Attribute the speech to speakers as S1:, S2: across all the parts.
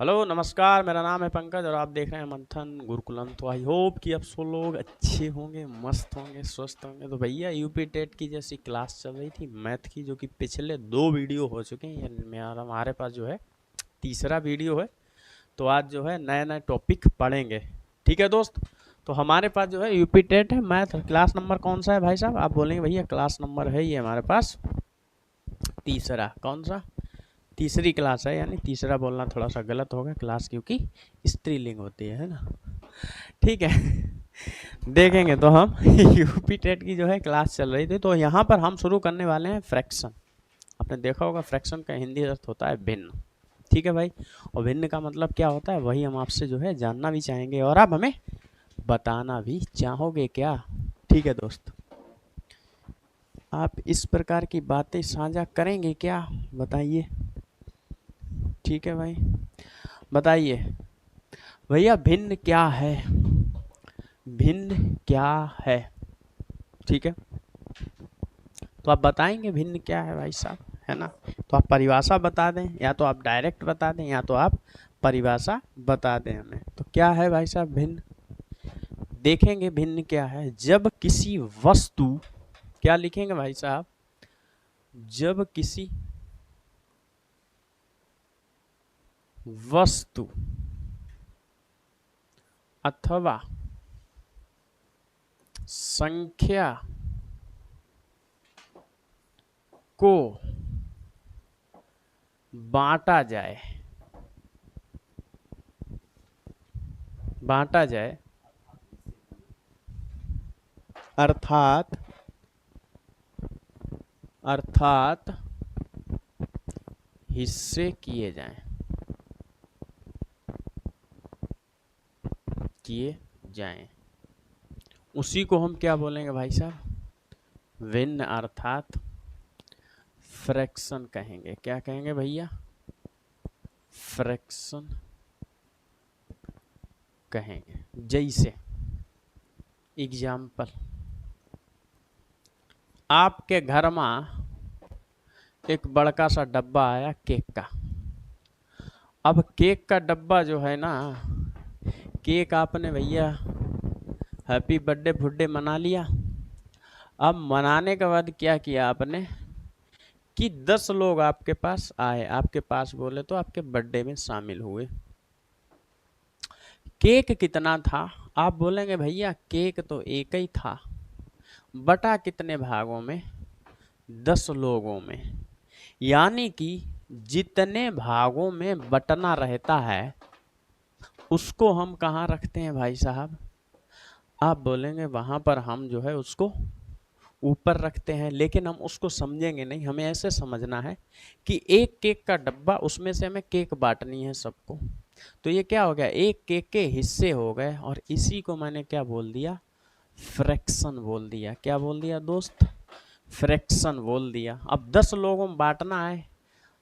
S1: Hello नमस्कार, मेरा नाम है पंकज और आप देख रहे हैं मंथन गुरुकुलम। तो आई होप कि आप सब लोग अच्छे होंगे, मस्त होंगे, स्वस्थ होंगे। तो भैया यूपी टेट की जैसी क्लास चल रही थी मैथ की, जो कि पिछले 2 वीडियो हो चुके हैं। ये मेरा हमारे पास जो है तीसरा वीडियो है। तो आज जो है नए नए टॉपिक पढ़ेंगे। ठीक है दोस्त। तो हमारे पास जो है यूपी टेट है मैथ। क्लास नंबर कौन सा है भाई साहब? आप बोलेंगे भैया क्लास नंबर है ये हमारे पास तीसरा। कौन सा? तीसरी क्लास है, यानी तीसरा बोलना थोड़ा सा गलत होगा क्लास, क्योंकि स्त्रीलिंग होती है ना। ठीक है। देखेंगे तो हम यूपी टेट की जो है क्लास चल रही थी। तो यहाँ पर हम शुरू करने वाले हैं फ्रैक्शन। आपने देखा होगा फ्रैक्शन का हिंदी अर्थ होता है भिन्न। ठीक है भाई। और भिन्न का मतलब क्या होता है वही हम आपसे जो है जानना भी चाहेंगे, और आप हमें बताना भी चाहोगे क्या? ठीक है दोस्त। आप इस प्रकार की बातें साझा करेंगे क्या? बताइए। ठीक है भाई, बताइए भैया भिन्न क्या है? भिन्न क्या है? ठीक है। तो आप बताएंगे भिन्न क्या है भाई साहब, है ना? तो आप परिभाषा बता दें, या तो आप डायरेक्ट बता दें, या तो आप परिभाषा बता दें हमें। तो क्या है भाई साहब भिन्न? देखेंगे भिन्न क्या है। जब किसी वस्तु, क्या लिखेंगे भाई साहब? जब किसी वस्तु अथवा संख्या को बांटा जाए, बांटा जाए अर्थात अर्थात हिस्से किए जाएं, किए जाएं, उसी को हम क्या बोलेंगे भाई साहब? भिन्न अर्थात फ्रैक्शन कहेंगे। क्या कहेंगे भैया? फ्रैक्शन कहेंगे। जैसे एग्जाम्पल, आपके घर में एक बड़का सा डब्बा आया केक का। अब केक का डब्बा जो है ना, केक आपने भैया हैप्पी बर्थडे फुड्डे मना लिया। अब मनाने के बाद क्या किया आपने कि 10 लोग आपके पास आए, आपके पास बोले तो आपके बर्थडे में शामिल हुए। केक कितना था? आप बोलेंगे भैया केक तो एक ही था, बटा कितने भागों में? 10 लोगों में। यानी कि जितने भागों में बटना रहता है उसको हम कहाँ रखते हैं भाई साहब? आप बोलेंगे वहां पर हम जो है उसको ऊपर रखते हैं। लेकिन हम उसको समझेंगे नहीं, हमें ऐसे समझना है कि एक केक का डब्बा, उसमें से हमें केक बांटनी है सबको। तो ये क्या हो गया? एक केक के हिस्से हो गए, और इसी को मैंने क्या बोल दिया? फ्रैक्शन बोल दिया। क्या बोल दिया दोस्त? फ्रैक्शन बोल दिया। अब 10 लोगों में बांटना है,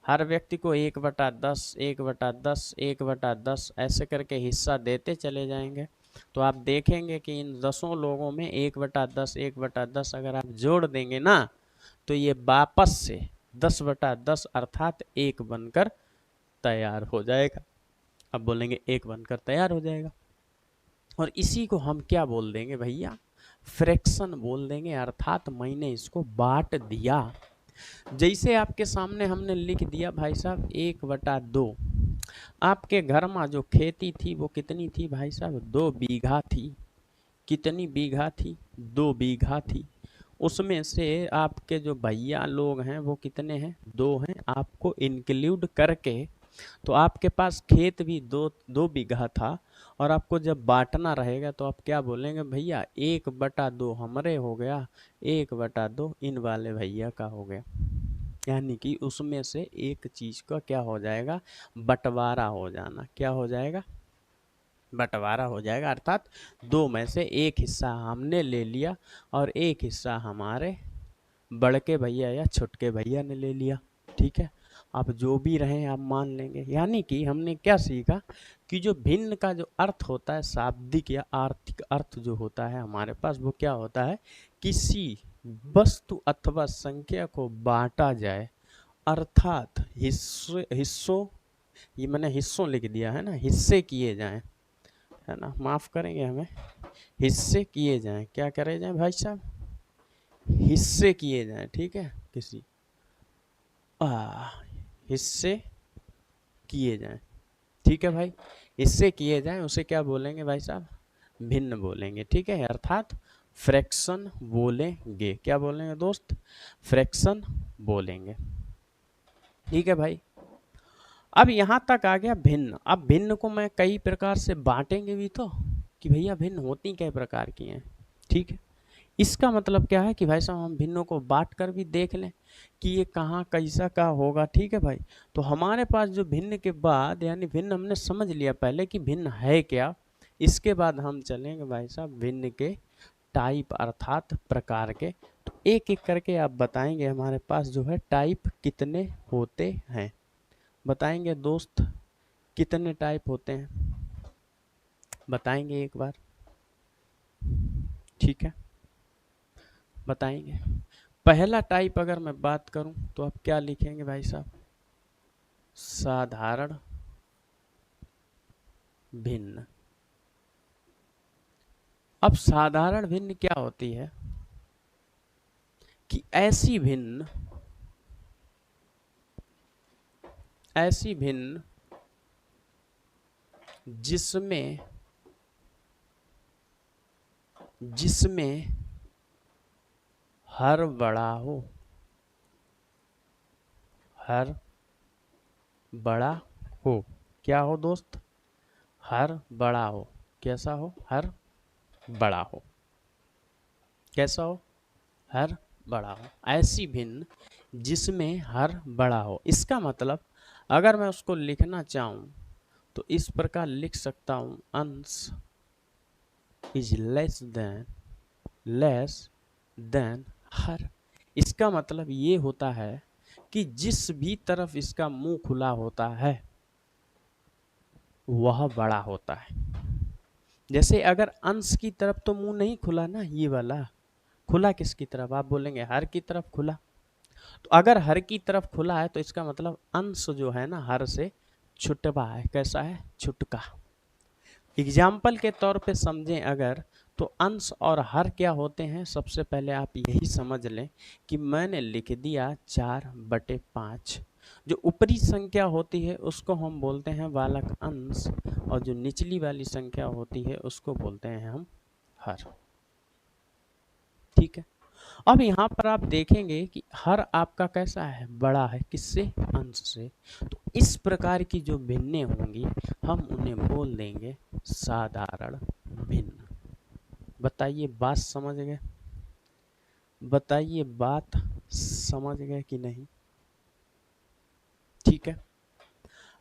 S1: हर व्यक्ति को 1/10, 1/10, 1/10 ऐसे करके हिस्सा देते चले जाएंगे। तो आप देखेंगे कि इन 10 लोगों में 1/10, 1/10 अगर आप जोड़ देंगे ना, तो ये वापस से 10/10 अर्थात 1 बनकर तैयार हो जाएगा। अब बोलेंगे 1 बनकर तैयार हो जाएगा, और इसी को हम क्या बोल देंगे भैया? फ्रैक्शन बोल देंगे। अर्थात मैंने इसको बांट दिया। जैसे आपके सामने हमने लिख दिया भाई साहब 1/2। आपके घर में जो खेती थी वो कितनी थी भाई साहब? 2 बीघा थी। कितनी बीघा थी? 2 बीघा थी। उसमें से आपके जो भैया लोग हैं वो कितने हैं? 2 हैं, आपको इंक्लूड करके। तो आपके पास खेत भी 2 बीघा था, और आपको जब बांटना रहेगा तो आप क्या बोलेंगे भैया? 1/2 हमरे हो गया, 1/2 इन वाले भैया का हो गया। यानी कि उसमें से एक चीज का क्या हो जाएगा? बंटवारा हो जाना। क्या हो जाएगा? बंटवारा हो जाएगा। अर्थात 2 में से एक हिस्सा हमने ले लिया, और एक हिस्सा हमारे बड़के भैया या छोटके भैया ने ले लिया। ठीक है। आप जो भी रहे आप मान लेंगे। यानी कि हमने क्या सीखा कि जो भिन्न का जो अर्थ होता है, शाब्दिक या आर्थिक अर्थ जो होता है हमारे पास, वो क्या होता है? किसी वस्तु अथवा संख्या को बांटा जाए, अर्थात हिस्सों ये मैंने हिस्सों लिख दिया है ना, हिस्से किए जाएं, है ना, माफ़ करेंगे हमें, हिस्से किए जाएं, क्या करे जाएं भाई साहब, हिस्से किए जाएं, ठीक है, किसी आ, हिस्से किए जाएं, ठीक है भाई, हिस्से किए जाएं, उसे क्या बोलेंगे भाई साहब, भिन्न बोलेंगे, ठीक है, अर्थात फ्रैक्शन बोलेंगे, क्या बोलेंगे दोस्त, फ्रैक्शन बोलेंगे, ठीक है भाई। अब यहाँ तक आ गया भिन्न। अब भिन्न को मैं कई प्रकार से बांटेंगे भी तो, कि भैया भिन्न होती कई प्रकार की हैं, ठीक है। इसका मतलब क्या है कि भाई साहब हम भिन्नों को बांट कर भी देख लें कि ये कहाँ कैसा का होगा, ठीक है भाई। तो हमारे पास जो भिन्न के बाद, यानी भिन्न हमने समझ लिया पहले कि भिन्न है क्या, इसके बाद हम चलेंगे भाई साहब भिन्न के टाइप अर्थात प्रकार के। तो एक एक करके आप बताएंगे हमारे पास जो है टाइप कितने होते हैं, बताएंगे दोस्त कितने टाइप होते हैं, बताएंगे एक बार, ठीक है, बताएंगे। पहला टाइप अगर मैं बात करूं तो आप क्या लिखेंगे भाई साहब, साधारण भिन्न। अब साधारण भिन्न क्या होती है कि ऐसी भिन्न, ऐसी भिन्न जिसमें जिसमें हर बड़ा हो, हर बड़ा हो, क्या हो दोस्त, हर बड़ा हो, कैसा हो, हर बड़ा हो, कैसा हो, हर बड़ा हो, ऐसी भिन्न जिसमें हर बड़ा हो। इसका मतलब अगर मैं उसको लिखना चाहूं तो इस प्रकार लिख सकता हूं, अंश इज लेस देन हर। इसका मतलब ये होता है कि जिस भी तरफ इसका मुंह खुला होता है वह बड़ा होता है। जैसे अगर अंश की तरफ तो मुंह नहीं खुला ना, ये वाला खुला किसकी तरफ, आप बोलेंगे हर की तरफ खुला। तो अगर हर की तरफ खुला है तो इसका मतलब अंश जो है ना हर से छुटवा है, कैसा है, छुटका। एग्जाम्पल के तौर पे समझें अगर, तो अंश और हर क्या होते हैं, सबसे पहले आप यही समझ लें कि मैंने लिख दिया 4/5। जो ऊपरी संख्या होती है उसको हम बोलते हैं बालक अंश, और जो निचली वाली संख्या होती है उसको बोलते हैं हम हर, ठीक है। अब यहाँ पर आप देखेंगे कि हर आपका कैसा है, बड़ा है, किससे, अंश से। तो इस प्रकार की जो भिन्नें होंगी हम उन्हें बोल देंगे साधारण भिन्न। बताइए बात समझ गए, बताइए बात समझ गए कि नहीं, ठीक है।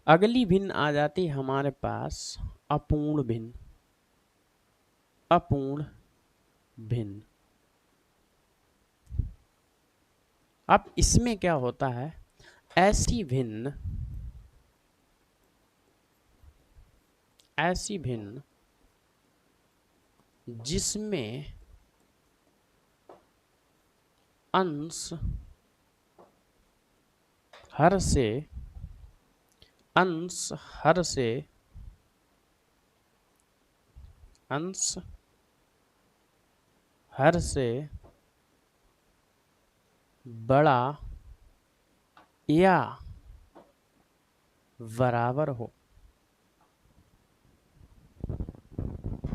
S1: अगली भिन्न आ जाती है हमारे पास अपूर्ण भिन्न, अपूर्ण भिन्न। अब इसमें क्या होता है, ऐसी भिन्न, ऐसी भिन्न जिसमें अंश हर से, अंश हर से, अंश हर से बड़ा या बराबर हो,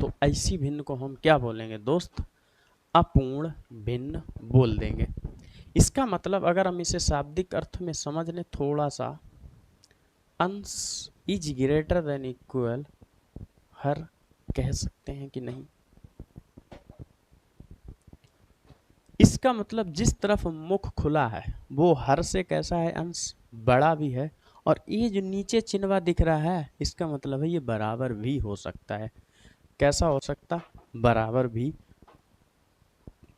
S1: तो ऐसी भिन्न को हम क्या बोलेंगे दोस्त, अपूर्ण भिन्न बोल देंगे। इसका मतलब अगर हम इसे शाब्दिक अर्थ में समझ लें थोड़ा सा, अंश इज ग्रेटर देन इक्वल हर कह सकते हैं कि नहीं। इसका मतलब जिस तरफ मुख खुला है वो हर से कैसा है, अंश बड़ा भी है, और ये जो नीचे चिन्हवा दिख रहा है इसका मतलब है ये बराबर भी हो सकता है, कैसा हो सकता, बराबर भी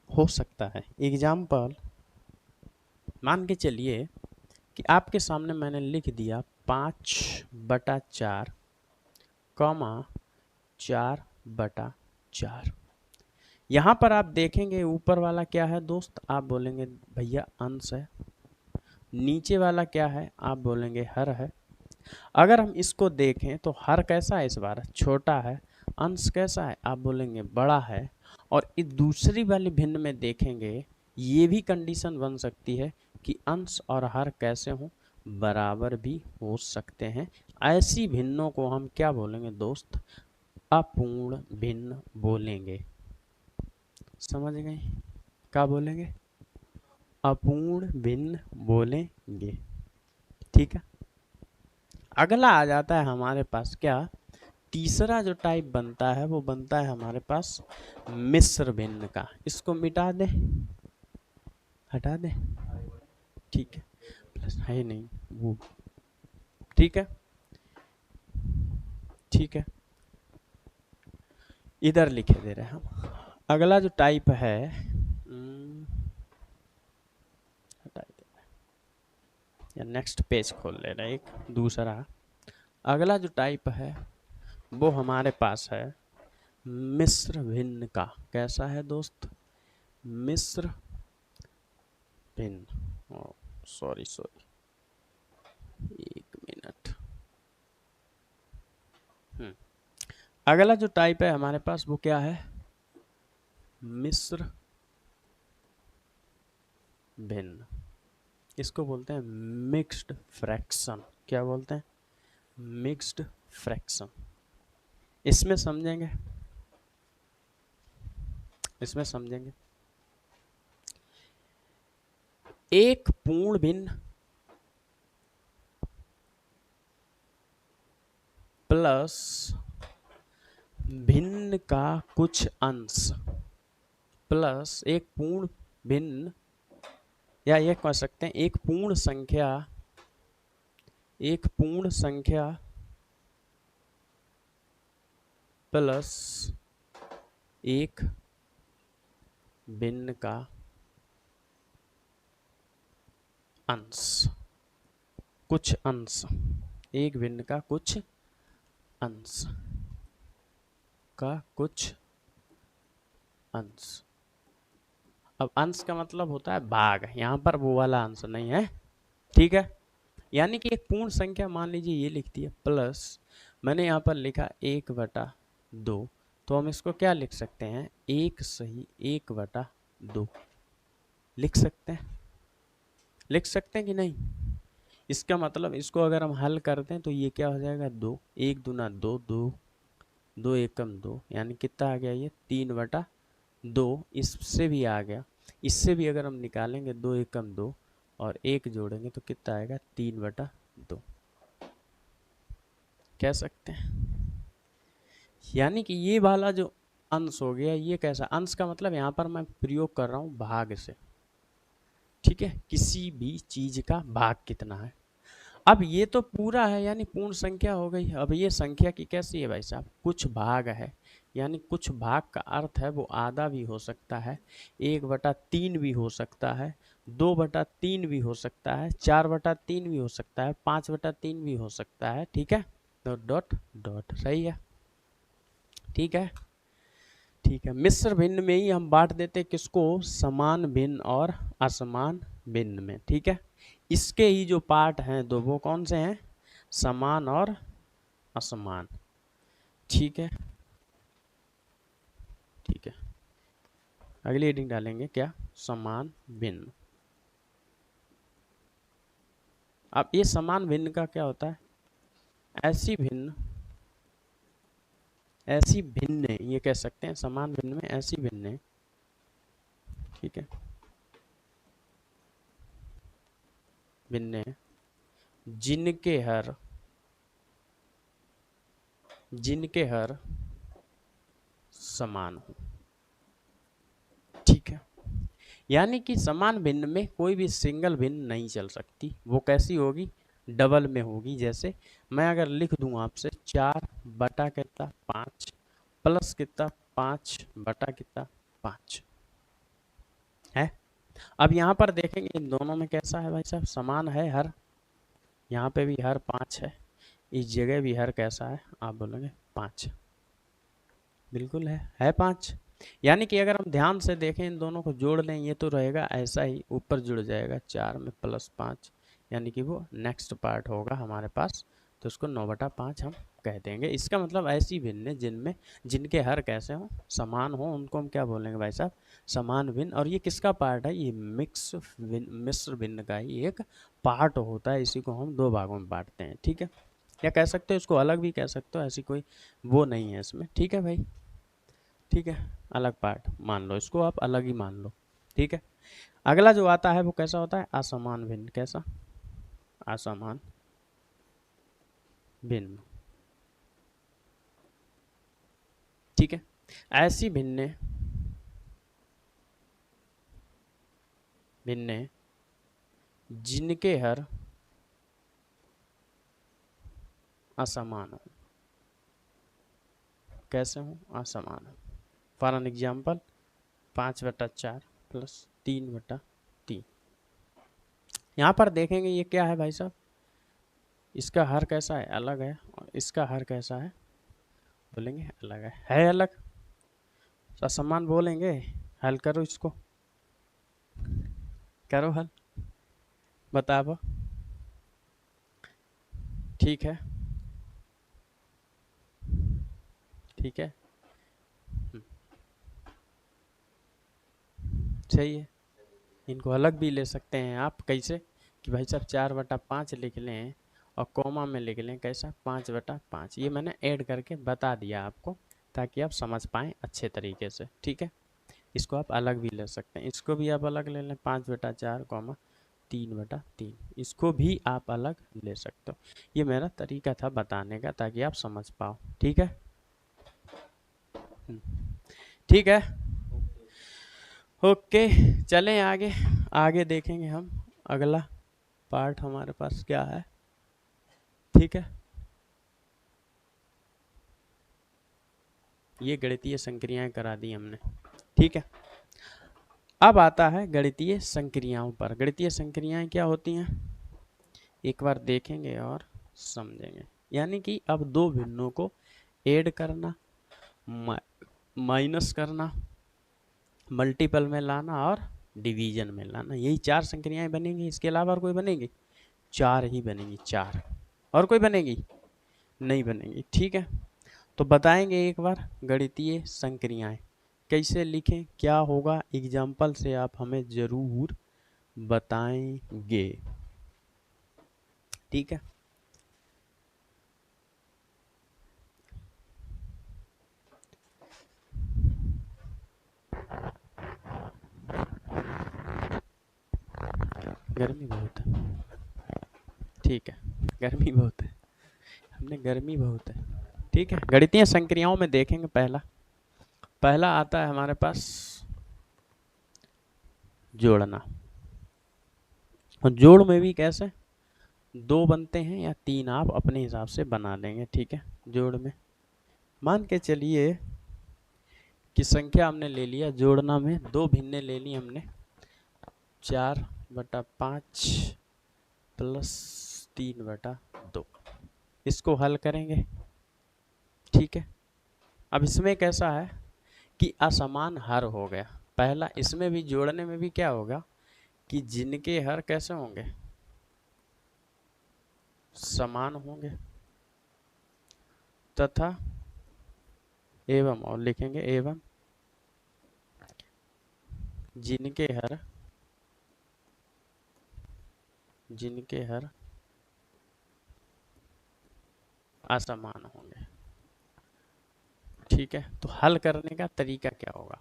S1: हो सकता है। एग्जाम्पल मान के चलिए कि आपके सामने मैंने लिख दिया 5/4 कॉमा 4/4। यहाँ पर आप देखेंगे ऊपर वाला क्या है दोस्त, आप बोलेंगे भैया अंश है, नीचे वाला क्या है आप बोलेंगे हर है, अगर हम इसको देखें तो हर कैसा है, इस बार छोटा है, अंश कैसा है, आप बोलेंगे बड़ा है। और इस दूसरी वाली भिन्न में देखेंगे, ये भी कंडीशन बन सकती है कि अंश और हर कैसे हों, बराबर भी हो सकते हैं। ऐसी भिन्नों को हम क्या बोलेंगे दोस्त, अपूर्ण भिन्न बोलेंगे। समझ गए, क्या बोलेंगे, अपूर्ण भिन्न बोलेंगे। ठीक है, अगला आ जाता है हमारे पास क्या, तीसरा जो टाइप बनता है वो बनता है हमारे पास मिश्र भिन्न का। इसको मिटा दें, हटा दें, ठीक है, प्लस है ही नहीं वो, ठीक है, ठीक है, इधर लिखे दे रहे हैं हम। अगला जो टाइप है, हटा दे, या नेक्स्ट पेज खोल ले रहे हैं एक दूसरा। अगला जो टाइप है वो हमारे पास है मिश्र भिन्न का। कैसा है दोस्त, मिश्र भिन्न, सॉरी सॉरी, एक मिनट। अगला जो टाइप है हमारे पास वो क्या है, मिश्र भिन्न। इसको बोलते हैं मिक्स्ड फ्रैक्शन। क्या बोलते हैं, मिक्स्ड फ्रैक्शन। इसमें समझेंगे, इसमें समझेंगे, एक पूर्ण भिन्न प्लस भिन्न का कुछ अंश प्लस एक पूर्ण भिन्न, या ये कह सकते हैं एक पूर्ण संख्या, एक पूर्ण संख्या प्लस एक भिन्न का अंश, कुछ अंश, एक भिन्न का कुछ अंश का कुछ अंश। अब अंश का मतलब होता है भाग, यहाँ पर वो वाला अंश नहीं है, ठीक है। यानी कि एक पूर्ण संख्या मान लीजिए ये लिखती है प्लस, मैंने यहाँ पर लिखा 1/2, तो हम इसको क्या लिख सकते हैं, 1/2 लिख सकते हैं, लिख सकते हैं कि नहीं। इसका मतलब इसको अगर हम हल करते हैं तो ये क्या हो जाएगा, 2, 1 दूना 2, 2 2 एकम 2, यानी कितना आ गया ये 3/2। इससे भी आ गया, इससे भी अगर हम निकालेंगे 2 एकम 2 और 1 जोड़ेंगे तो कितना आएगा 3/2, कह सकते हैं। यानी कि ये वाला जो अंश हो गया, ये कैसा अंश का मतलब यहाँ पर मैं प्रयोग कर रहा हूँ भाग से, ठीक है, किसी भी चीज का भाग कितना है। अब ये तो पूरा है यानी पूर्ण संख्या हो गई। अब ये संख्या की कैसी है भाई साहब, कुछ भाग है, यानी कुछ भाग का अर्थ है वो आधा भी हो सकता है, 1/3 भी हो सकता है, 2/3 भी हो सकता है, 4/3 भी हो सकता है, 5/3 भी हो सकता है, ठीक है, तो डॉट डॉट सही है, ठीक है, ठीक है। मिश्र भिन्न में ही हम बांट देते किसको, समान भिन्न और असमान भिन्न में, ठीक है। इसके ही जो पार्ट हैं दो, वो कौन से हैं, समान और असमान, ठीक है, ठीक है। अगली हेडिंग डालेंगे क्या, समान भिन्न। अब ये समान भिन्न का क्या होता है, ऐसी भिन्न, ऐसी भिन्न, ये कह सकते हैं समान भिन्न में ऐसी भिन्न, ठीक है, भिन्न जिनके हर, जिनके हर समान हो, ठीक है। यानी कि समान भिन्न में कोई भी सिंगल भिन्न नहीं चल सकती, वो कैसी होगी, डबल में होगी। जैसे मैं अगर लिख दूं आपसे 4/5 प्लस कितना 5/5 है। अब यहाँ पर देखेंगे इन दोनों में कैसा है भाई साहब, समान है हर, यहाँ पे भी हर 5 है, इस जगह भी हर कैसा है, आप बोलेंगे 5, बिल्कुल है 5। यानी कि अगर हम ध्यान से देखें इन दोनों को जोड़ लें, ये तो रहेगा ऐसा ही ऊपर जुड़ जाएगा 4 में +5, यानी कि वो नेक्स्ट पार्ट होगा हमारे पास। तो उसको 9/5 हम कह देंगे। इसका मतलब ऐसी भिन्न जिनमें जिनके हर कैसे हों, समान हो, उनको हम क्या बोलेंगे भाई साहब, समान भिन्न। और ये किसका पार्ट है, ये मिश्र भिन्न का ही एक पार्ट होता है। इसी को हम दो भागों में बांटते हैं, ठीक है। या कह सकते हो इसको अलग भी कह सकते हो, ऐसी कोई वो नहीं है इसमें, ठीक है भाई, ठीक है। अलग पार्ट मान लो, इसको आप अलग ही मान लो, ठीक है। अगला जो आता है वो कैसा होता है, असमान भिन्न। कैसा, असमान भिन्न, ठीक है। ऐसी भिन्न भिन्न जिनके हर असमान हो। कैसे हो, असमान हो। For an example 5/4 plus 3/3। यहाँ पर देखेंगे ये क्या है भाई साहब, इसका हर कैसा है, अलग है, और इसका हर कैसा है, बोलेंगे अलग है अलग, असमान बोलेंगे। हल करो इसको, करो हल, बताओ, ठीक है, ठीक है, सही है। इनको अलग भी ले सकते हैं आप, कैसे कि भाई साहब 4/5 लिख लें और कॉमा में लिख लें कैसा, 5/5। ये मैंने ऐड करके बता दिया आपको, ताकि आप समझ पाएँ अच्छे तरीके से, ठीक है। इसको आप अलग भी ले सकते हैं, इसको भी आप अलग ले लें, 5/4 कॉमा 3/3, इसको भी आप अलग ले सकते हो। ये मेरा तरीका था बताने का, ताकि आप समझ पाओ, ठीक है। ठीक है, ओके, चलें आगे। आगे देखेंगे हम, अगला पार्ट हमारे पास क्या है, ठीक है। ये गणितीय संक्रियाएं करा दी हमने, ठीक है। अब आता है गणितीय संक्रियाओं पर। गणितीय संक्रियाएं क्या होती हैं, एक बार देखेंगे और समझेंगे। यानी कि अब दो भिन्नों को ऐड करना, माइनस करना, मल्टीपल में लाना और डिवीजन में लाना, यही 4 संक्रियाएं बनेंगी। इसके अलावा और कोई बनेगी, 4 ही बनेंगी, 4। और कोई बनेगी नहीं बनेगी, ठीक है। तो बताएंगे एक बार गणितीय संक्रियाएं कैसे लिखें, क्या होगा, एग्जाम्पल से आप हमें जरूर बताएंगे, ठीक है। गर्मी बहुत है, ठीक है, गर्मी बहुत है, हमने गर्मी बहुत है, ठीक है। गणितीय संक्रियाओं में देखेंगे, पहला पहला आता है हमारे पास जोड़ना। और जोड़ में भी कैसे, 2 बनते हैं या 3, आप अपने हिसाब से बना लेंगे, ठीक है। जोड़ में मान के चलिए कि संख्या हमने ले लिया, जोड़ना में 2 भिन्ने ले ली हमने, 4/5 प्लस 3/2। इसको हल करेंगे, ठीक है। अब इसमें कैसा है कि असमान हर हो गया। पहला इसमें भी जोड़ने में भी क्या होगा कि जिनके हर कैसे होंगे, समान होंगे, तथा एवं, और लिखेंगे एवं जिनके हर असमान होंगे, ठीक है। तो हल करने का तरीका क्या होगा,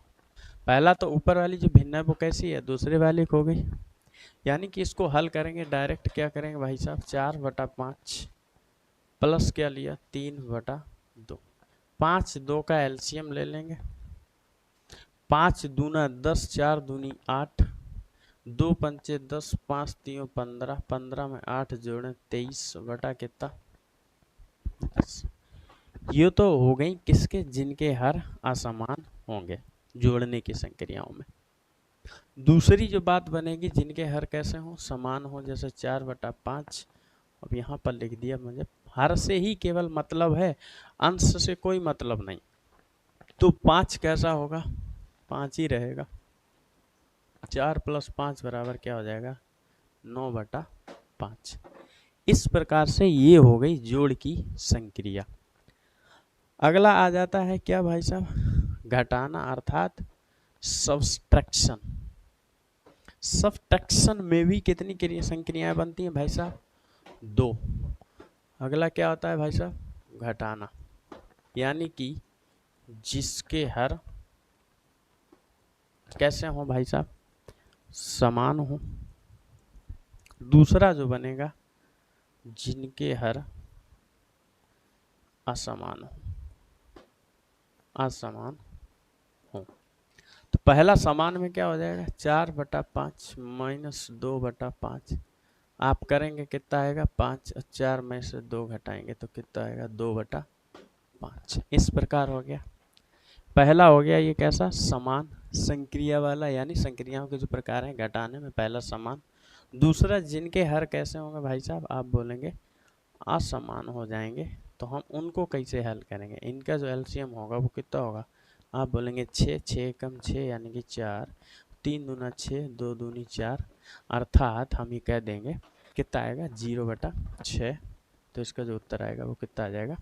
S1: पहला तो ऊपर वाली जो भिन्न है वो कैसी है, दूसरे वाली हो गई। यानी कि इसको हल करेंगे डायरेक्ट, क्या करेंगे भाई साहब, 4/5 प्लस क्या लिया, 3/2। 5 2 का एलसीएम ले लेंगे, 5 दूना 10, 4 दूनी 8, 2 पंचे 10, 5 तीन 15, 15 में 8 जोड़े 23 बटा कितना, 10। ये तो हो गई किसके, जिनके हर असमान होंगे जोड़ने की संक्रियाओं में। दूसरी जो बात बनेगी, जिनके हर कैसे हो, समान हो, जैसे 4/5। अब यहाँ पर लिख दिया मुझे, हर से ही केवल मतलब है, अंश से कोई मतलब नहीं। तो 5 कैसा होगा, 5 ही रहेगा। 4 + 5 बराबर क्या हो जाएगा, 9/5। इस प्रकार से ये हो गई जोड़ की संक्रिया। अगला आ जाता है क्या भाई साहब, घटाना अर्थात सब्सट्रैक्शन। सब्सट्रैक्शन में भी कितनी संक्रियाएं बनती हैं भाई साहब, 2। अगला क्या होता है भाई साहब, घटाना, यानी कि जिसके हर कैसे हो भाई साहब, समान हो। दूसरा जो बनेगा, जिनके हर असमान हो, असमान हो। तो पहला समान में क्या हो जाएगा, 4/5 माइनस 2/5। आप करेंगे कितना आएगा, 5 और 4 में से 2 घटाएंगे तो कितना आएगा, 2/5। इस प्रकार हो गया। पहला हो गया ये कैसा, समान संक्रिया वाला, यानी संक्रियाओं के जो प्रकार हैं घटाने में, पहला समान। दूसरा जिनके हर कैसे होंगे भाई साहब, आप बोलेंगे असमान हो जाएंगे। तो हम उनको कैसे हल करेंगे, इनका जो एलसीएम होगा वो कितना होगा, आप बोलेंगे 6, 6 कम 6 यानी कि 4, 3 दूना 6, 2 दूनी 4, अर्थात हम ये कह देंगे कितना आएगा, 0/6। तो इसका जो उत्तर आएगा वो कितना आ जाएगा,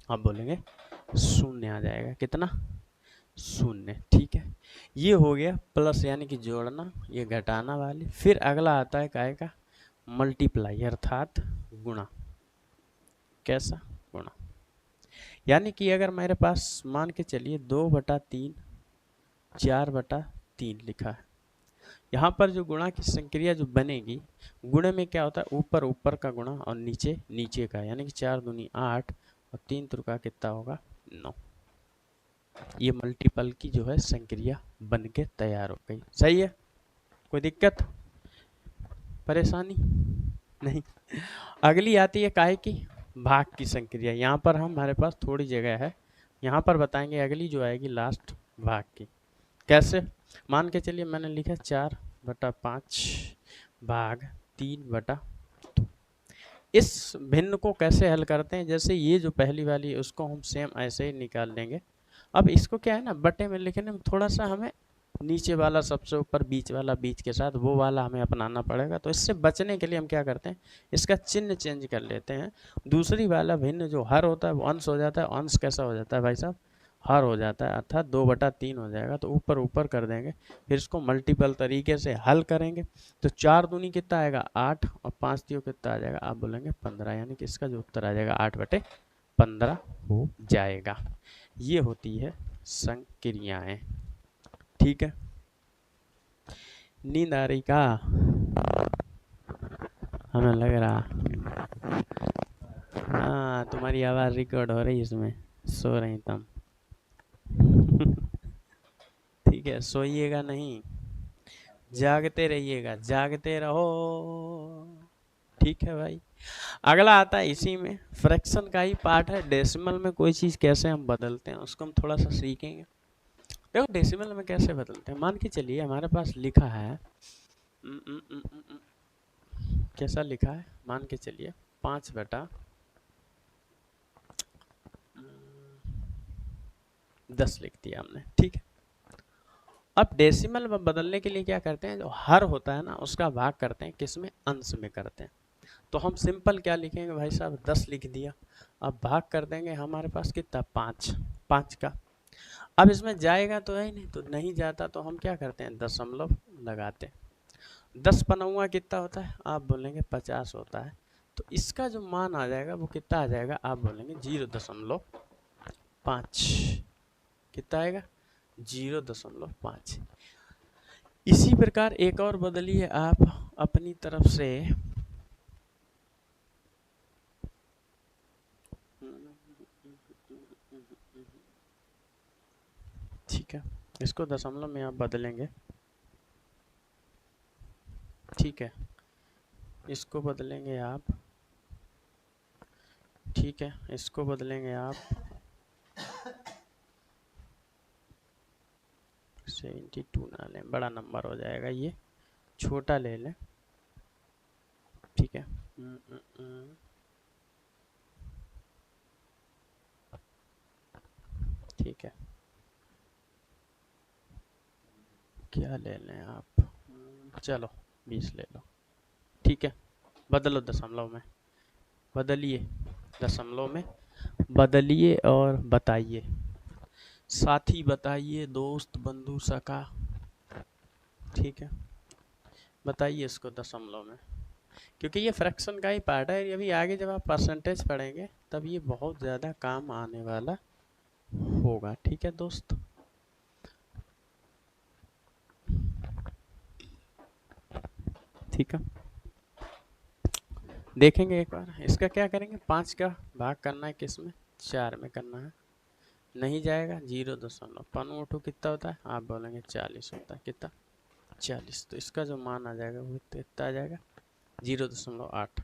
S1: आप बोलेंगे 0 आ जाएगा। कितना, 0। ठीक है, ये हो गया प्लस यानी कि जोड़ना, ये घटाना वाली। फिर अगला आता है काय का, मल्टीप्लाई अर्थात गुणा। कैसा, गुणा, यानी कि अगर मेरे पास मान के चलिए 2/3 4/3 लिखा है, यहाँ पर जो गुणा की संक्रिया जो बनेगी, गुणे में क्या होता है, ऊपर ऊपर का गुणा और नीचे नीचे का, यानी कि 4 दूनी 8 और 3 त्रिका कितना होगा, 9। ये मल्टीपल की जो है संक्रिया बन के तैयार हो गई। सही है, कोई दिक्कत परेशानी नहीं। अगली आती है काहे की, भाग की संक्रिया। यहाँ पर हमारे पास थोड़ी जगह है, यहाँ पर बताएंगे अगली जो आएगी लास्ट, भाग की। कैसे, मान के चलिए मैंने लिखा 4/5 भाग 3/2। इस भिन्न को कैसे हल करते हैं, जैसे ये जो पहली वाली है उसको हम सेम ऐसे ही निकाल लेंगे। अब इसको क्या है ना, बटे में लिखने में थोड़ा सा हमें नीचे वाला सबसे ऊपर, बीच वाला बीच के साथ, वो वाला हमें अपनाना पड़ेगा। तो इससे बचने के लिए हम क्या करते हैं, इसका चिन्ह चेंज कर लेते हैं। दूसरी वाला भिन्न जो हर होता है वो अंश हो जाता है, अंश कैसा हो जाता है भाई साहब, हर हो जाता है, अर्थात 2/3 हो जाएगा। तो ऊपर ऊपर कर देंगे, फिर इसको मल्टीपल तरीके से हल करेंगे। तो 4 दूनी कितना आएगा, 8, और 5 दियो कितना आ जाएगा, आप बोलेंगे 15, यानी कि इसका जो उत्तर आ जाएगा 8/15 हो जाएगा। ये होती है संक्रियाएं। ठीक है, नींद आ रही का, हमें लग रहा। हाँ, तुम्हारी आवाज रिकॉर्ड हो रही इसमें, सो रही तुम। ठीक है, सोइएगा नहीं, जागते रहिएगा, जागते रहो। ठीक है भाई। अगला आता है इसी में, फ्रैक्शन का ही पार्ट है। डेसिमल में कोई चीज़ कैसे हम बदलते हैं उसको हम थोड़ा सा सीखेंगे। देखो डेसिमल में कैसे बदलते हैं, मान के चलिए हमारे पास लिखा है, कैसा लिखा है, मान के चलिए 5/10 लिख दिया हमने। ठीक है, अब डेसिमल में बदलने के लिए क्या करते हैं, जो हर होता है ना उसका भाग करते हैं, किस में, अंश में करते हैं। तो हम सिंपल क्या लिखेंगे भाई साहब, 10 लिख दिया। अब भाग कर देंगे, हमारे पास कितना, 5, 5 का। अब इसमें जाएगा तो है ही नहीं, तो नहीं जाता तो हम क्या करते हैं, दशमलव लगाते हैं। 10×5 कितना होता है, आप बोलेंगे 50 होता है। तो इसका जो मान आ जाएगा वो कितना आ जाएगा, आप बोलेंगे 0.5। कितना आएगा, 0.5। इसी प्रकार एक और बदलिए आप अपनी तरफ से। ठीक है, इसको दशमलव में आप बदलेंगे। ठीक है, इसको बदलेंगे आप। ठीक है, इसको बदलेंगे आप 72 ना लें, बड़ा नंबर हो जाएगा, ये छोटा ले लें। ठीक है, ठीक है, क्या ले लें आप, चलो 20 ले लो। ठीक है, बदलो दशमलव में, बदलिए, दशमलव में बदलिए और बताइए, साथी बताइए, दोस्त बंधु सखा, ठीक है, बताइए इसको दशमलव में, क्योंकि ये फ्रैक्शन का ही पार्ट है। अभी आगे जब आप परसेंटेज पढ़ेंगे तब ये बहुत ज़्यादा काम आने वाला होगा, ठीक है दोस्त। ठीक है, देखेंगे एक बार इसका क्या करेंगे। 5 का भाग करना है किस में, 4 में करना है, नहीं जाएगा 0.5 कितना होता है, आप बोलेंगे 40 होता है, कितना 40, तो इसका जो मान आ जाएगा वो कितना आ जाएगा 0.8।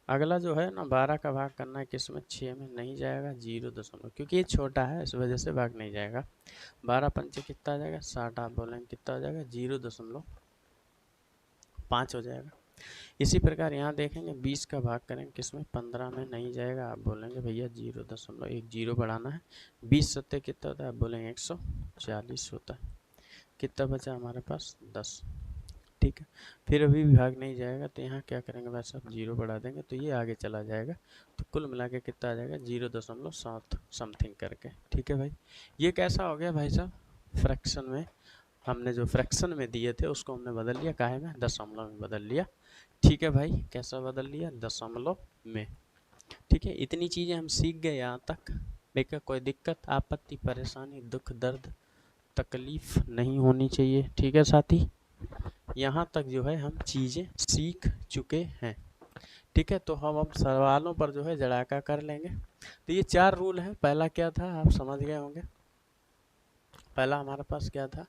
S1: अगला जो है ना 12 का भाग करना है किस में, 6 में, नहीं जाएगा 0, क्योंकि ये छोटा है इस वजह से भाग नहीं जाएगा। 12 पंचे कितना आ जाएगा 60, आप बोलेंगे कितना हो जाएगा 0.5 हो जाएगा। इसी प्रकार यहाँ देखेंगे 20 का भाग करेंगे किसमें, 15 में, नहीं जाएगा, आप बोलेंगे भैया 0.1 जीरो बढ़ाना है। 20 सत्ते कितना होता है, आप बोलेंगे 140 होता है, कितना बचा हमारे पास 10, ठीक है। फिर अभी भी भाग नहीं जाएगा तो यहाँ क्या करेंगे भाई साहब, 0 बढ़ा देंगे तो ये आगे चला जाएगा, तो कुल मिला के कितना आ जाएगा 0.7 समथिंग करके, ठीक है भाई। ये कैसा हो गया भाई साहब, फ्रैक्शन में हमने जो फ्रैक्शन में दिए थे उसको हमने बदल लिया, काहे में, दशमलव में बदल लिया, ठीक है भाई। कैसा बदल लिया, दशमलव में, ठीक है। इतनी चीज़ें हम सीख गए यहाँ तक, देखा कोई दिक्कत आपत्ति परेशानी दुख दर्द तकलीफ नहीं होनी चाहिए, ठीक है साथी। यहाँ तक जो है हम चीज़ें सीख चुके हैं, ठीक है। तो हम अब सवालों पर जो है जड़ाका कर लेंगे। तो ये 4 रूल हैं। पहला क्या था आप समझ गए होंगे, पहला हमारे पास क्या था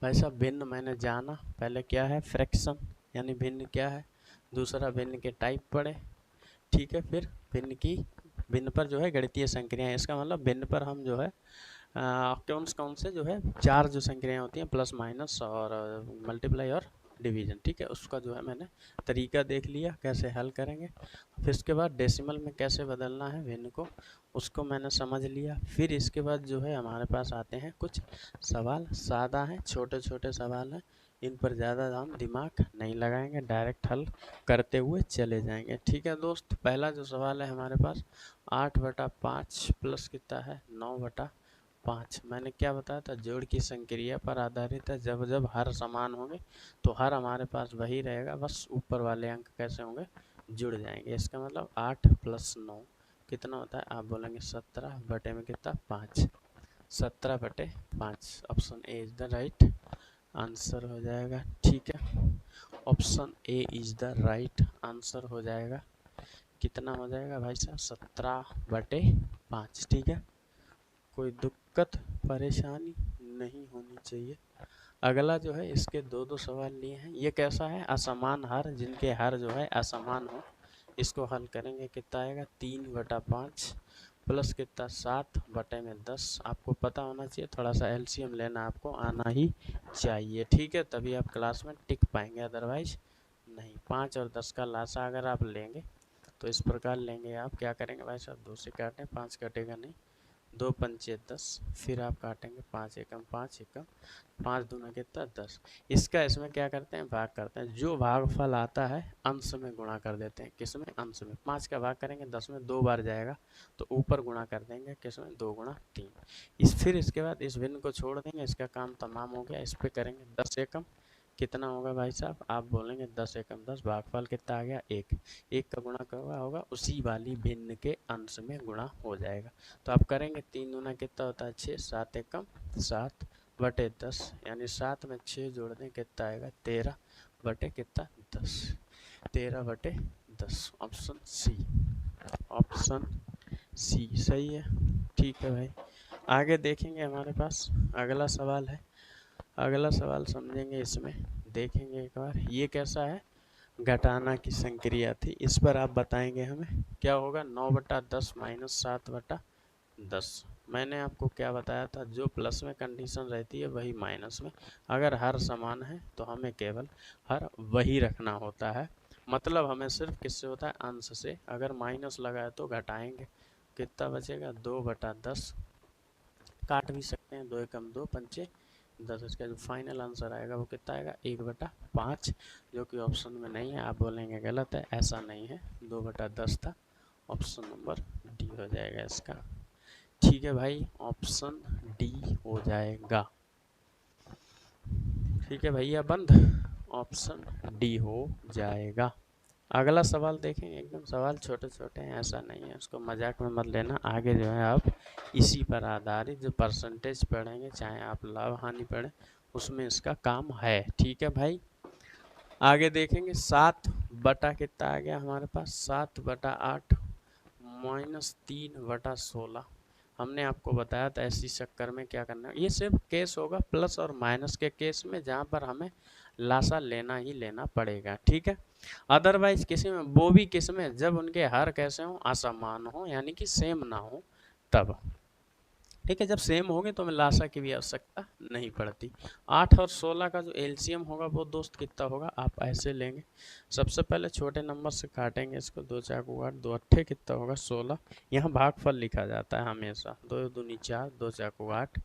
S1: भाई साहब, भिन्न मैंने जाना, पहले क्या है फ्रैक्शन यानी भिन्न क्या है, दूसरा भिन्न के टाइप पढ़े, ठीक है। फिर भिन्न पर जो है गणितीय संक्रियाएं, इसका मतलब भिन्न पर हम जो है कौन से जो है 4 जो संक्रियाएं होती हैं, प्लस माइनस और मल्टीप्लाई और डिवीजन, ठीक है, उसका जो है मैंने तरीका देख लिया कैसे हल करेंगे। फिर इसके बाद डेसिमल में कैसे बदलना है भिन्न को, उसको मैंने समझ लिया। फिर इसके बाद जो है हमारे पास आते हैं कुछ सवाल, सादा हैं, छोटे छोटे सवाल हैं, इन पर ज़्यादा हम दिमाग नहीं लगाएंगे, डायरेक्ट हल करते हुए चले जाएंगे, ठीक है दोस्त। पहला जो सवाल है हमारे पास 8/5 प्लस कितना है 9/5, मैंने क्या बताया था, जोड़ की संक्रिया पर आधारित है। जब जब हर समान होंगे तो हर हमारे पास वही रहेगा, बस ऊपर वाले अंक कैसे होंगे, जुड़ जाएंगे। इसका मतलब 8 + 9 कितना होता है, आप बोलेंगे 17 बटे में कितना 5, 17/5, option A is the right answer हो जाएगा, ठीक है। Option A is the right answer हो जाएगा, कितना हो जाएगा भाई साहब 17/5, ठीक है। कोई दिक्कत परेशानी नहीं होनी चाहिए। अगला जो है इसके दो दो सवाल लिए हैं, ये कैसा है, असमान हर, जिनके हर जो है असमान हो, इसको हल करेंगे, कितना आएगा 3/5 प्लस कितना 7/10, आपको पता होना चाहिए, थोड़ा सा एलसीएम लेना आपको आना ही चाहिए, ठीक है, तभी आप क्लास में टिक पाएंगे, अदरवाइज नहीं। 5 और 10 का लासा अगर आप लेंगे तो इस प्रकार लेंगे, आप क्या करेंगे भाई साहब, 2 से काटें, 5 कटेगा नहीं, 2 पंचे 10, फिर आप काटेंगे 5 एकम 5 एकम 5 दूना कितना 10, इसका इसमें क्या करते हैं भाग करते हैं, जो भागफल आता है अंश में गुणा कर देते हैं, किस में, अंश में। 5 का भाग करेंगे 10 में 2 बार जाएगा तो ऊपर गुणा कर देंगे, किस में 2 गुणा 3, फिर इसके बाद इस भिन्न को छोड़ देंगे, इसका काम तमाम हो गया। इस पर करेंगे 10 एकम, कितना होगा भाई साहब, आप बोलेंगे 10 एकम 10, भागफल कितना आ गया 1, 1 का गुणा करवा होगा उसी वाली भिन्न के अंश में गुणा हो जाएगा। तो आप करेंगे 3 दूना कितना होता है 6, 7 एकम 7/10, यानी 7 में 6 जोड़ दें कितना आएगा 13 बटे कितना 10, 13/10, ऑप्शन सी, ऑप्शन सी सही है, ठीक है भाई। आगे देखेंगे हमारे पास अगला सवाल है, अगला सवाल समझेंगे, इसमें देखेंगे एक बार ये कैसा है, घटाना की संक्रिया थी, इस पर आप बताएंगे हमें क्या होगा, 9/10 माइनस 7/10। मैंने आपको क्या बताया था, जो प्लस में कंडीशन रहती है वही माइनस में, अगर हर समान है तो हमें केवल हर वही रखना होता है, मतलब हमें सिर्फ किससे होता है, अंश से। अगर माइनस लगाए तो घटाएंगे, कितना बचेगा 2/10, काट भी सकते हैं, 2 एकम 2 पंचे 10। इसका जो फाइनल आंसर आएगा वो कितना आएगा 1/5, जो कि ऑप्शन में नहीं है। आप बोलेंगे गलत है, ऐसा नहीं है, 2/10 था। ऑप्शन नंबर डी हो जाएगा इसका। ठीक है भाई, ऑप्शन डी हो जाएगा। ठीक है भैया, बंद, ऑप्शन डी हो जाएगा। अगला सवाल देखेंगे, एकदम सवाल छोटे छोटे हैं, ऐसा नहीं है, उसको मजाक में मत लेना। आगे जो है आप इसी पर आधारित जो परसेंटेज पढ़ेंगे, चाहे आप लाभ हानि पढ़ें, उसमें इसका काम है। ठीक है भाई, आगे देखेंगे 7 कितना आ गया हमारे पास, 7/8 -3/16। हमने आपको बताया था ऐसी चक्कर में क्या करना है। ये सिर्फ केस होगा प्लस और माइनस के केस में, जहाँ पर हमें लासा लेना ही लेना पड़ेगा। ठीक है, अदरवाइज किसी में वो भी किस में, जब उनके हर कैसे हो, असमान हो, यानी कि सेम ना हो, तब। ठीक है, जब सेम होंगे तो हमें लासा की भी आवश्यकता नहीं पड़ती। 8 और 16 का जो एलसीएम होगा वो दोस्त कितना होगा, आप ऐसे लेंगे। सबसे पहले छोटे नंबर से काटेंगे इसको, 2 चाकू 8, 2 अट्ठे कितना होगा 16। यहाँ भागफल लिखा जाता है हमेशा, 2 दूनी 4, 2 चाकू 8।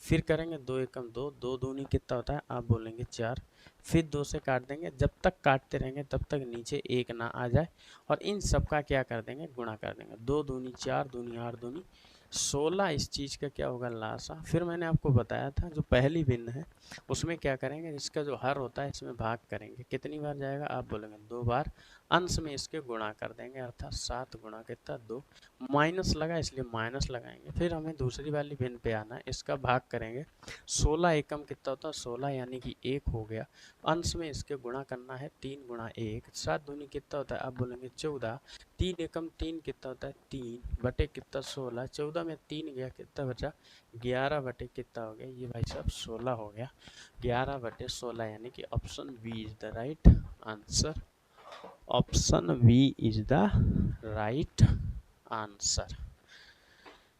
S1: फिर करेंगे 2 एकम 2, 2 दूनी कितना होता है, आप बोलेंगे 4। फिर 2 से काट देंगे, जब तक काटते रहेंगे तब तक नीचे 1 ना आ जाए, और इन सब का क्या कर देंगे, गुणा कर देंगे। 2 दूनी 4, दूनी 8, दूनी 16, इस चीज़ का क्या होगा, लासा। फिर मैंने आपको बताया था जो पहली भिन्न है उसमें क्या करेंगे, इसका जो हर होता है इसमें भाग करेंगे, कितनी बार जाएगा, आप बोलेंगे 2 बार। अंश में इसके गुणा कर देंगे, अर्थात 7 गुणा कितना 2। माइनस लगा इसलिए माइनस लगाएंगे। फिर हमें दूसरी वाली भिन्न पे आना है, इसका भाग करेंगे। 16 एकम कितना होता है 16, यानी कि 1 हो गया। अंश में इसके गुणा करना है, 3 गुणा 1, 7 दूनी कितना होता है, आप बोलेंगे 14। 3 एकम 3 कितना होता है 3 बटे कितना 16, 14 में 3 गया कितना बचा 11 बटे कितना हो गया, ये भाई साहब 16 हो गया। 11/16, यानी कि option B is the right answer. Option B is the right answer.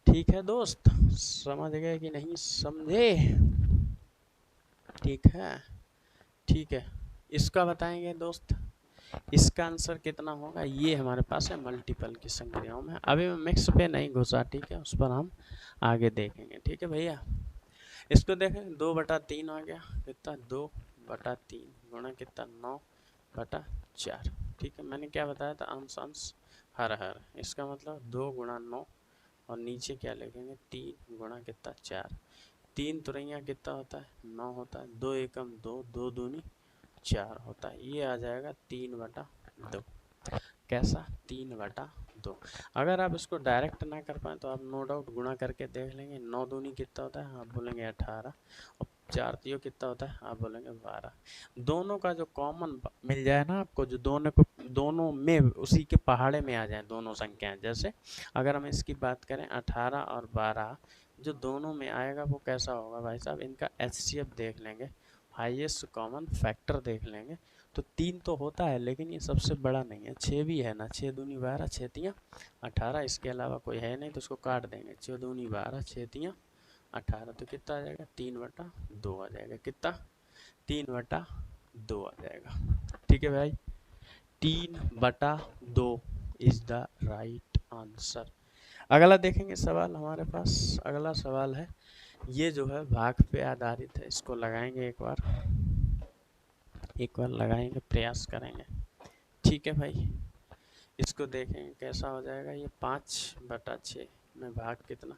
S1: ठीक है दोस्त, समझ गए कि नहीं समझे? ठीक है, ठीक है, इसका बताएंगे दोस्त। इसका आंसर कितना होगा, ये हमारे पास है मल्टीपल की संक्रियाओं में। अभी मैं मिक्स पे नहीं घुसा, ठीक है, उस पर हम आगे देखेंगे। ठीक है भैया, इसको देखें, 2/3 आ गया कितना, 2/3 गुणा कितना 9/4। ठीक है, मैंने क्या बताया था, अंश अंश हर हर, इसका मतलब 2 गुणा 9, और नीचे क्या लिखेंगे 3 गुणा कितना 4। 3 तुरैया कितना होता है 9 होता है, 2 एकम 2, 2 दूनी 4 होता है, ये आ जाएगा 3/2। कैसा, 3/2। अगर आप इसको डायरेक्ट ना कर पाए तो आप नो डाउट गुणा करके देख लेंगे। 9 दूनी कितना होता है, आप बोलेंगे 18, और 4 तियो कितना होता है, आप बोलेंगे 12। दोनों का जो कॉमन मिल जाए ना आपको, जो दोनों में उसी के पहाड़े में आ जाए दोनों संख्याएं। जैसे अगर हम इसकी बात करें 18 और 12, जो दोनों में आएगा वो कैसा होगा भाई साहब, इनका एचसीएफ देख लेंगे, हाईएस्ट कॉमन फैक्टर देख लेंगे। तो 3 तो होता है, लेकिन ये सबसे बड़ा नहीं है। 6 भी है ना, 6 दूनी 12, 6 तियाँ 18, इसके अलावा कोई है नहीं, तो उसको काट देंगे। 6 दूनी 12, 6 तियाँ 18, तो कितना आ जाएगा 3/2 आ जाएगा, कितना 3/2 आ जाएगा। ठीक है भाई, 3/2 इज द राइट आंसर। अगला देखेंगे सवाल हमारे पास। अगला सवाल है, ये जो है भाग पे आधारित है, इसको लगाएंगे एक बार लगाएंगे, प्रयास करेंगे। ठीक है भाई, इसको देखेंगे कैसा हो जाएगा। ये 5/6 में भाग कितना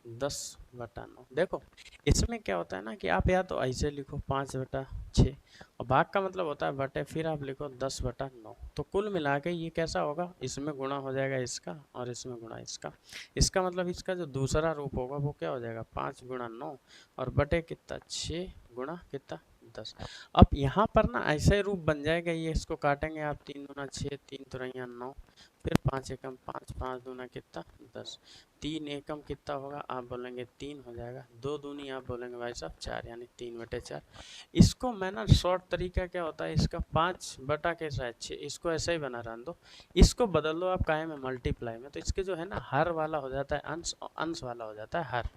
S1: 10/9। देखो इसमें क्या होता है ना कि आप या तो ऐसे लिखो 5/6, और भाग का मतलब होता है बटे, फिर आप लिखो 10/9। तो कुल मिला के ये कैसा होगा, इसमें गुणा हो जाएगा इसका, और इसमें गुणा इसका। इसका मतलब इसका जो दूसरा रूप होगा वो क्या हो जाएगा 5 गुणा 9, और बटे कितना 6 गुणा कितना 10। अब यहाँ पर ना ऐसा ही रूप बन जाएगा, ये इसको काटेंगे आप, 3 दूना 6, 3 तुरैया 9, फिर 5 एकम 5, 5 दूना कितना 10, 3 एकम कितना होगा, आप बोलेंगे 3 हो जाएगा। 2 दूनी आप बोलेंगे भाई साहब 4, यानी 3/4। इसको मैं ना शॉर्ट तरीका क्या होता है इसका, 5/6, इसको ऐसा ही बना रहने दो, इसको बदल दो आप काहे में, मल्टीप्लाई में। तो इसके जो है ना हर वाला हो जाता है अंश, और अंश वाला हो जाता है हर।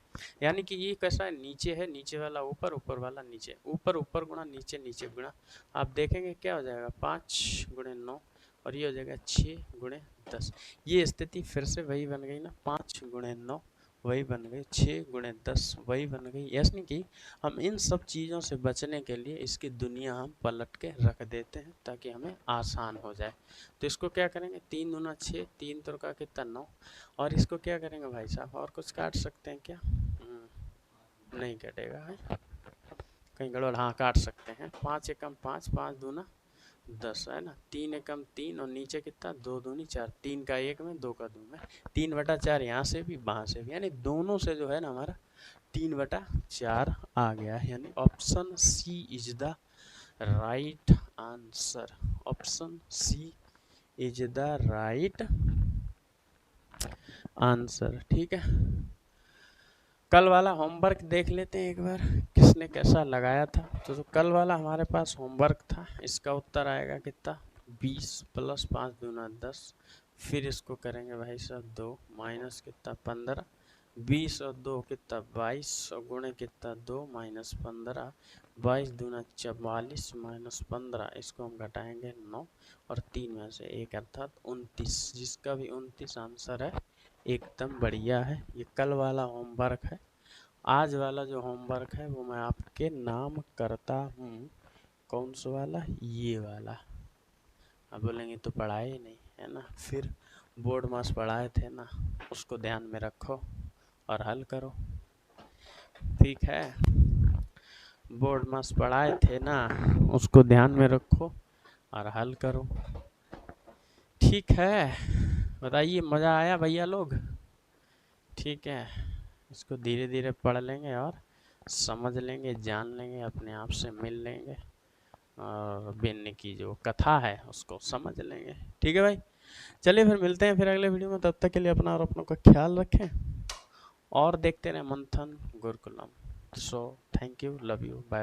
S1: यानी कि ये कैसा है, नीचे है, नीचे वाला ऊपर, ऊपर वाला नीचे, ऊपर ऊपर गुणा नीचे नीचे गुणा। आप देखेंगे क्या हो जाएगा 5 गुणे 9, और ये हो जाएगा 6 गुणे 10। ये स्थिति फिर से वही बन गई ना, 5 गुणे 9 वही बन गई, 6 गुणे 10 वही बन गई। यानी कि हम इन सब चीज़ों से बचने के लिए इसकी दुनिया हम पलट के रख देते हैं ताकि हमें आसान हो जाए। तो इसको क्या करेंगे, 3 दूना 6, 3 त्रिका कितना 9, और इसको क्या करेंगे भाई साहब, और कुछ काट सकते हैं क्या? नहीं कटेगा है, कहीं गड़बड़, हाँ काट सकते हैं। 5 एकम 5, 5 दूना 10 है ना, 3 एकम 3, और नीचे कितना 2 दूनी 4, 3 का 1 में 2 का 2 में, 3/4 यहाँ से भी वहाँ से भी, यानी दोनों से जो है ना हमारा 3/4 आ गया है। यानी option C is the right answer. Option C is the right answer. ठीक है, कल वाला होमवर्क देख लेते हैं एक बार, किसने कैसा लगाया था। तो जो कल वाला हमारे पास होमवर्क था, इसका उत्तर आएगा कितना, 20 + 5 दूना 10, फिर इसको करेंगे भाई साहब 2 माइनस कितना 15, 20 और 2 कितना 22, और गुणे कितना 2 माइनस 15, 22 दूना 44 माइनस 15, इसको हम घटाएंगे 9, और 3 में से 1 अर्थात 29, जिसका भी 29 आंसर है एकदम बढ़िया है। ये कल वाला होमवर्क है। आज वाला जो होमवर्क है वो मैं आपके नाम करता हूँ, कौन सा वाला, ये वाला। अब बोलेंगे तो पढ़ाए ही नहीं, है ना, फिर बोर्ड मास पढ़ाए थे ना, उसको ध्यान में रखो और हल करो। ठीक है, बोर्ड मास पढ़ाए थे ना, उसको ध्यान में रखो और हल करो। ठीक है, बताइए मज़ा आया भैया लोग? ठीक है, इसको धीरे धीरे पढ़ लेंगे और समझ लेंगे, जान लेंगे, अपने आप से मिल लेंगे, और बेन्ने की जो कथा है उसको समझ लेंगे। ठीक है भाई, चलिए फिर मिलते हैं फिर अगले वीडियो में। तब तक के लिए अपना और अपनों का ख्याल रखें और देखते रहें Manthan Gurukulam. So thank you, love you, bye.